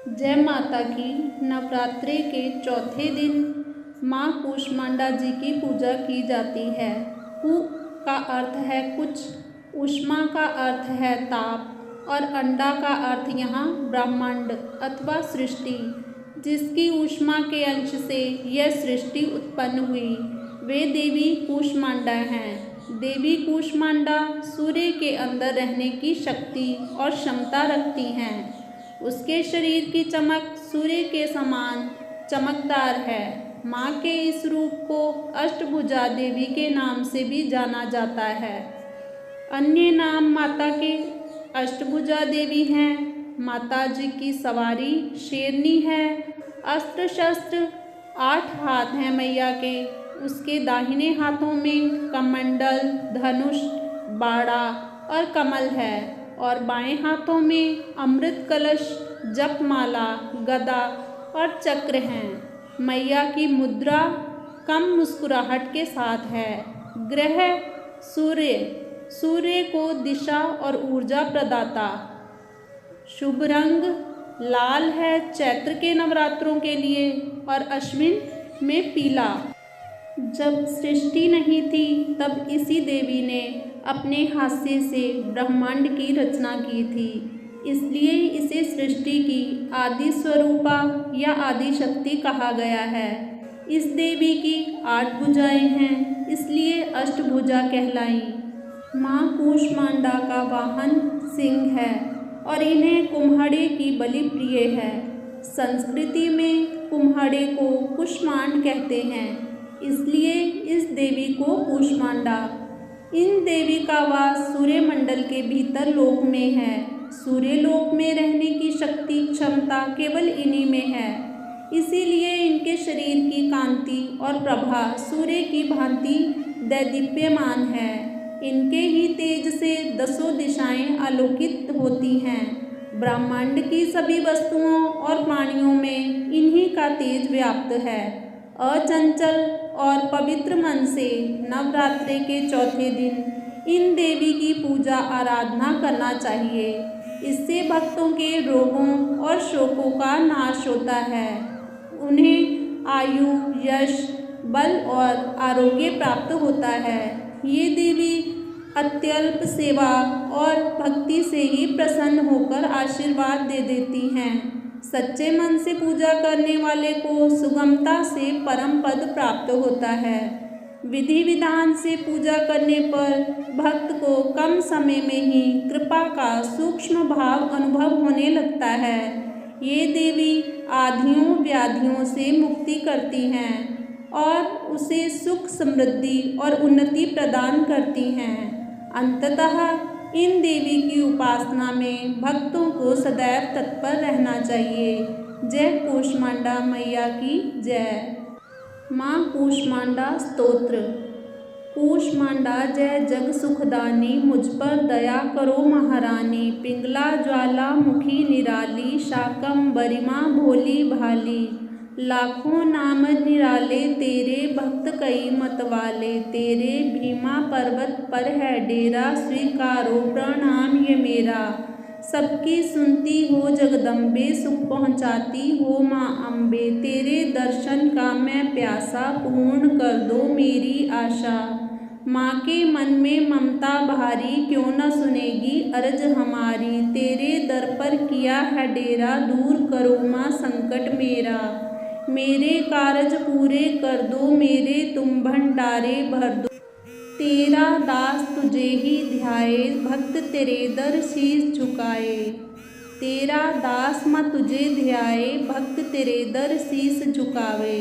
जय माता की। नवरात्रि के चौथे दिन माँ कूष्मांडा जी की पूजा की जाती है। कु का अर्थ है कुछ, ऊष्मा का अर्थ है ताप और अंडा का अर्थ यहाँ ब्रह्मांड अथवा सृष्टि, जिसकी ऊष्मा के अंश से यह सृष्टि उत्पन्न हुई, वे देवी कूष्मांडा हैं। देवी कूष्मांडा सूर्य के अंदर रहने की शक्ति और क्षमता रखती हैं। उसके शरीर की चमक सूर्य के समान चमकदार है। माँ के इस रूप को अष्टभुजा देवी के नाम से भी जाना जाता है। अन्य नाम माता के अष्टभुजा देवी हैं। माता जी की सवारी शेरनी है। अस्त्र शस्त्र 8 हाथ हैं मैया के। उसके दाहिने हाथों में कमंडल, धनुष, बाड़ा और कमल है और बाएं हाथों में अमृत कलश, जपमाला, गदा और चक्र हैं। मैया की मुद्रा कम मुस्कुराहट के साथ है। ग्रह सूर्य को दिशा और ऊर्जा प्रदाता। शुभ रंग लाल है चैत्र के नवरात्रों के लिए और अश्विन में पीला। जब सृष्टि नहीं थी तब इसी देवी ने अपने हास्य से ब्रह्मांड की रचना की थी, इसलिए इसे सृष्टि की आदि स्वरूपा या आदि शक्ति कहा गया है। इस देवी की 8 भुजाएं हैं, इसलिए अष्टभुजा कहलाई। माँ कूष्मांडा का वाहन सिंह है और इन्हें कुम्हाड़े की बलि प्रिय है। संस्कृति में कुम्हाड़े को कूष्मांड कहते हैं, इसलिए इस देवी को कूष्मांडा। इन देवी का वास सूर्यमंडल के भीतर लोक में है। सूर्यलोक में रहने की शक्ति क्षमता केवल इन्हीं में है, इसीलिए इनके शरीर की कांति और प्रभा सूर्य की भांति दैदीप्यमान है। इनके ही तेज से 10 दिशाएं आलोकित होती हैं। ब्रह्मांड की सभी वस्तुओं और प्राणियों में इन्हीं का तेज व्याप्त है। अचंचल और पवित्र मन से नवरात्रि के चौथे दिन इन देवी की पूजा आराधना करना चाहिए। इससे भक्तों के रोगों और शोकों का नाश होता है। उन्हें आयु, यश, बल और आरोग्य प्राप्त होता है। ये देवी अत्यल्प सेवा और भक्ति से ही प्रसन्न होकर आशीर्वाद दे देती हैं। सच्चे मन से पूजा करने वाले को सुगमता से परम पद प्राप्त होता है। विधि विधान से पूजा करने पर भक्त को कम समय में ही कृपा का सूक्ष्म भाव अनुभव होने लगता है। ये देवी आधियों व्याधियों से मुक्ति करती हैं और उसे सुख, समृद्धि और उन्नति प्रदान करती हैं। अंततः इन देवी की उपासना में भक्तों को सदैव तत्पर रहना चाहिए। जय कूष्मांडा मैया की जय। माँ कूष्मांडा स्तोत्र। कूष्मांडा जय जग सुखदानी, मुझ पर दया करो महारानी। पिंगला ज्वाला मुखी निराली, शाकंभरीमा भोली भाली। लाखों नाम निराले तेरे, भक्त कई मतवाले। तेरे भीमा पर्वत पर है डेरा, स्वीकारो प्रणाम ये मेरा। सबकी सुनती हो जगदम्बे, सुख पहुँचाती हो माँ अम्बे। तेरे दर्शन का मैं प्यासा, पूर्ण कर दो मेरी आशा। माँ के मन में ममता भारी, क्यों न सुनेगी अर्ज हमारी। तेरे दर पर किया है डेरा, दूर करो माँ संकट मेरा। मेरे कारज पूरे कर दो, मेरे तुम भंडारे भर दो। तेरा दास तुझे ही ध्याए, भक्त तेरे दर शीस झुकाए। तेरा दास माँ तुझे ध्याए, भक्त तेरे दर शीस झुकावे।